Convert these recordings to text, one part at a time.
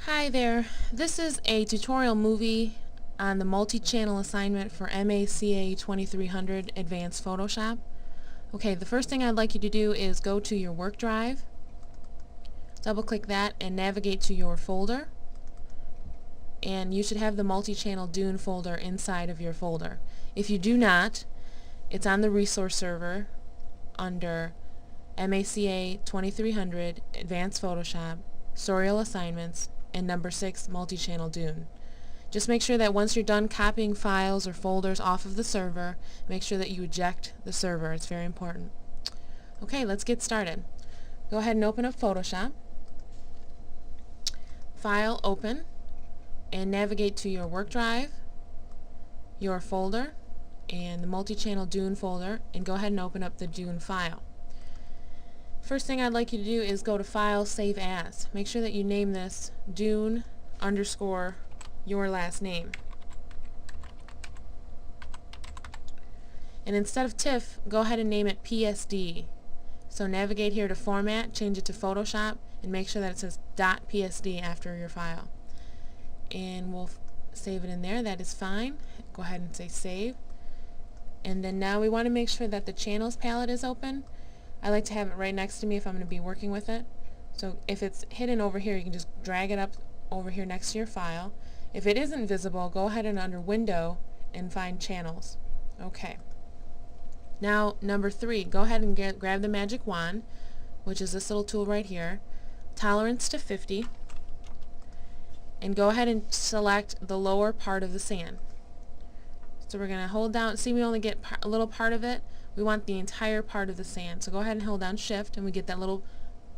Hi there, this is a tutorial movie on the multi-channel assignment for MACA 2300 Advanced Photoshop. Okay, the first thing I'd like you to do is go to your work drive, double click that and navigate to your folder, and you should have the multi-channel Dune folder inside of your folder. If you do not, it's on the resource server under MACA 2300 Advanced Photoshop, Tutorial Assignments, and number 6 multi-channel Dune. Just make sure that once you're done copying files or folders off of the server, make sure that you eject the server. It's very important. Okay, let's get started. Go ahead and open up Photoshop. File, Open, and navigate to your work drive, your folder, and the multi-channel Dune folder, and go ahead and open up the Dune file. First thing I'd like you to do is go to File, Save As. Make sure that you name this Dune _ your last name. And instead of TIFF, go ahead and name it PSD. So navigate here to Format, change it to Photoshop, and make sure that it says .psd after your file. And we'll save it in there. That is fine. Go ahead and say Save. And then now we want to make sure that the Channels palette is open. I like to have it right next to me if I'm going to be working with it. So if it's hidden over here, you can just drag it up over here next to your file. If it isn't visible, go ahead and under Window and find Channels. Okay. Now number 3, go ahead and grab the magic wand, which is this little tool right here, tolerance to 50, and go ahead and select the lower part of the sand. So we're going to hold down, see we only get a little part of it. We want the entire part of the sand. So go ahead and hold down Shift and we get that little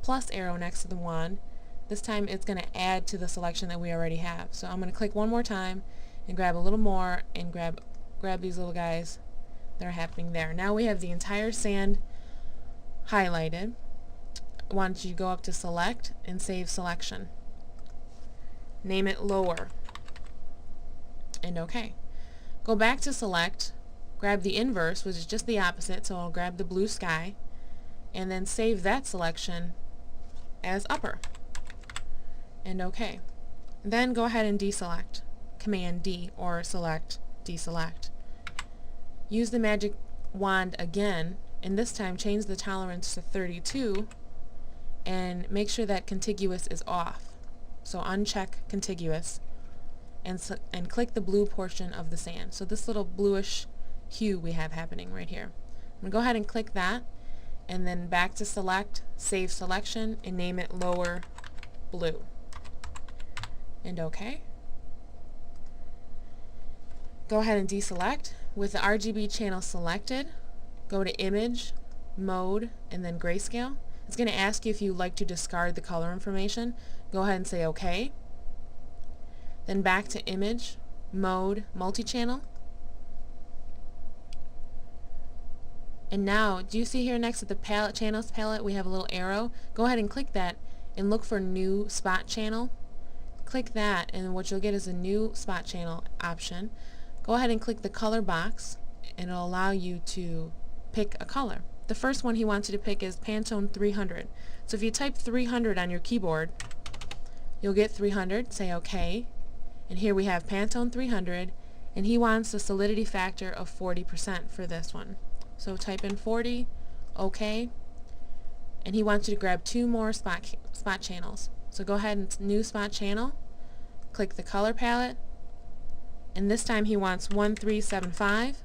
plus arrow next to the wand. This time it's going to add to the selection that we already have. So I'm going to click one more time and grab a little more and grab these little guys that are happening there. Now we have the entire sand highlighted. I want you to go up to Select and Save Selection. Name it Lower. And OK. Go back to Select, grab the inverse, which is just the opposite, so I'll grab the blue sky, and then save that selection as Upper. And OK. Then go ahead and deselect. Command D or Select, Deselect. Use the magic wand again, and this time change the tolerance to 32, and make sure that contiguous is off. So uncheck contiguous, and click the blue portion of the sand. So this little bluish hue we have happening right here. I'm going to go ahead and click that, and then back to Select, Save Selection, and name it Lower Blue. And OK. Go ahead and deselect. With the RGB channel selected, go to Image, Mode, and then Grayscale. It's going to ask you if you like to discard the color information. Go ahead and say OK. Then back to Image, Mode, Multi-Channel. And now, do you see here next to the palette, Channels palette, we have a little arrow? Go ahead and click that and look for New Spot Channel. Click that, and what you'll get is a New Spot Channel option. Go ahead and click the color box, and it'll allow you to pick a color. The first one he wants you to pick is Pantone 300. So if you type 300 on your keyboard, you'll get 300. Say OK. And here we have Pantone 300, and he wants a solidity factor of 40% for this one. So type in 40, OK, and he wants you to grab 2 more spot channels. So go ahead and New Spot Channel, click the color palette, and this time he wants 1375,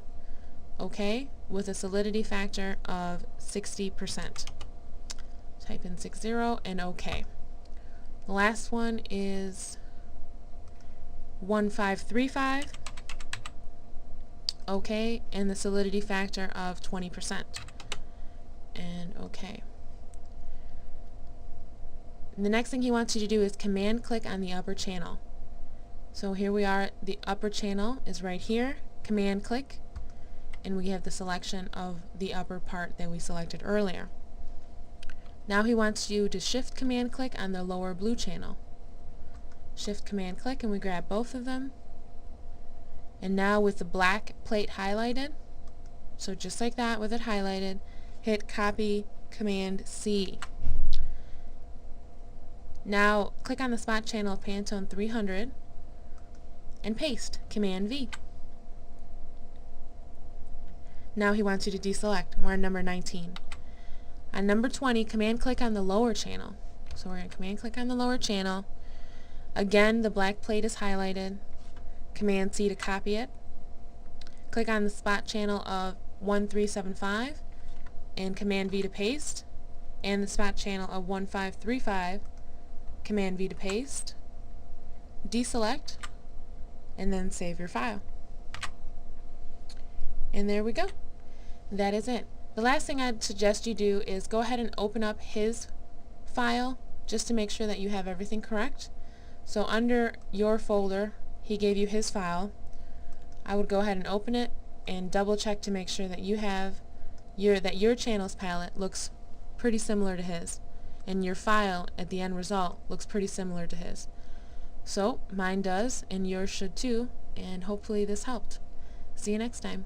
OK, with a solidity factor of 60%. Type in 60 and OK. The last one is 1535, OK, and the solidity factor of 20%. And OK. And the next thing he wants you to do is Command click on the upper channel. So here we are, the upper channel is right here, Command click, and we have the selection of the upper part that we selected earlier. Now he wants you to Shift Command click on the lower blue channel. Shift Command click, and we grab both of them. And now with the black plate highlighted, so just like that with it highlighted, hit Copy Command C. Now click on the spot channel of Pantone 300 and paste, Command V. Now he wants you to deselect. We're on number 19. On number 20, Command click on the lower channel. So we're going to Command click on the lower channel. Again, the black plate is highlighted. Command C to copy it. Click on the spot channel of 1375 and Command V to paste. And the spot channel of 1535, Command V to paste. Deselect, and then save your file. And there we go. That is it. The last thing I'd suggest you do is go ahead and open up his file just to make sure that you have everything correct. So under your folder, he gave you his file. I would go ahead and open it and double check to make sure that you have your channels palette looks pretty similar to his, and your file at the end result looks pretty similar to his. So mine does, and yours should too, and hopefully this helped. See you next time.